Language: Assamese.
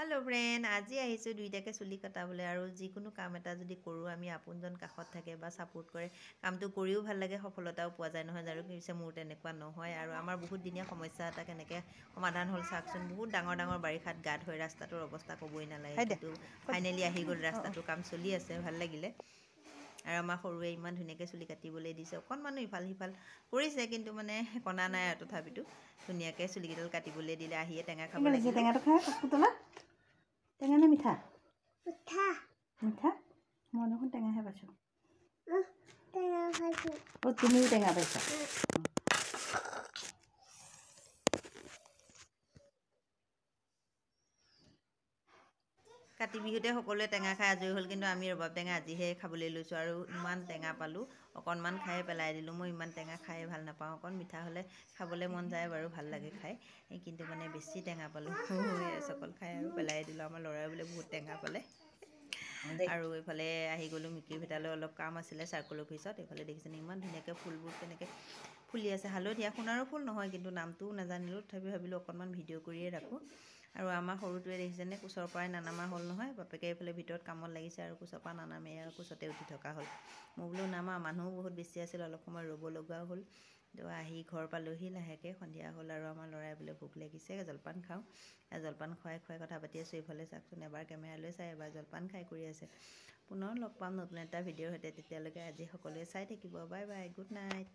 हेलो फ्रेंड আজি আহিছোঁ দুইটাকে চুলি কাটাবলৈ আৰু যিকোনো কাম এটা যদি কৰোঁ আমি আপোনজন কাষত থাকে বা সাপোৰ্ট কৰে কামটো কৰিও ভাল লাগে সফলতাও পোৱা যায় নহয় জানো কিছে মোৰ তেনেকুৱা নহয় আৰু আমাৰ বহুত দিনীয়া সমস্যা এটা কেনেকৈ সমাধান হ'ল চাওকচোন বহুত ডাঙৰ ডাঙৰ বাৰিষাত গাত হৈ ৰাস্তাটোৰ অৱস্থা ক'বই নালাগে কিন্তু ফাইনেলি আহি গ'ল ৰাস্তাটো কাম চলি আছে ভাল লাগিলে আৰু আমাৰ সৰুৱে ইমান ধুনীয়াকৈ চুলি কাটিবলৈ দিছে অকণমান ইফাল সিফাল কৰিছে কিন্তু মানে কণা নাই আৰু তথাপিতো ধুনীয়াকৈ চুলিকেইডাল কাটিবলৈ দিলে আহিয়ে টেঙা খাব লাগিলে টেঙাটো খাই পুতলা টেঙা নে মিঠা মিঠা মিঠা মই দেখোন টেঙাহে পাইছোঁ টেঙা খাইছোঁ অ' তুমিও টেঙা পাইছা কাতি বিহুতে সকলোৱে টেঙা খাই আজৰি হ'ল কিন্তু আমি ৰবাব টেঙা আজিহে খাবলৈ লৈছোঁ আৰু ইমান টেঙা পালোঁ অকণমান খাই পেলাই দিলোঁ মই ইমান টেঙা খাই ভাল নাপাওঁ অকণ মিঠা হ'লে খাবলৈ মন যায় বাৰু ভাল লাগে খাই কিন্তু মানে বেছি টেঙা পালোঁ চকল খাই আৰু পেলাই দিলোঁ আমাৰ ল'ৰাই বোলে বহুত টেঙা পালে আৰু এইফালে আহি গ'লোঁ মিকিৰ ভিটালৈ অলপ কাম আছিলে চাৰ্কল অফিচত এইফালে দেখিছেনে ইমান ধুনীয়াকৈ ফুলবোৰ কেনেকৈ ফুলি আছে হালধীয়া সোণাৰু ফুল নহয় কিন্তু নামটোও নাজানিলোঁ তথাপি ভাবিলোঁ অকণমান ভিডিঅ' কৰিয়ে ৰাখোঁ আৰু আমাৰ সৰুটোৱে দেখিছেনে কোচৰ পৰাই নানামা হ'ল নহয় বাপেকে এইফালে ভিতৰত কামত লাগিছে আৰু কোচৰ পৰা নানামেই আৰু কোচতে উঠি থকা হ'ল মই বোলো নামা মানুহো বহুত বেছি আছিল অলপ সময় ৰ'ব লগাও হ'ল তো আহি ঘৰ পালোহি লাহেকৈ সন্ধিয়া হ'ল আৰু আমাৰ ল'ৰাই বোলে ভোক লাগিছে জলপান খাওঁ জলপান খুৱাই কথা পাতি আছোঁ এইফালে চাওকচোন এবাৰ কেমেৰালৈ চাই এবাৰ জলপান খাই কৰি আছে পুনৰ লগ পাম নতুন এটা ভিডিঅ'ৰ সৈতে তেতিয়ালৈকে আজি সকলোৱে চাই থাকিব বাই বাই গুড নাইট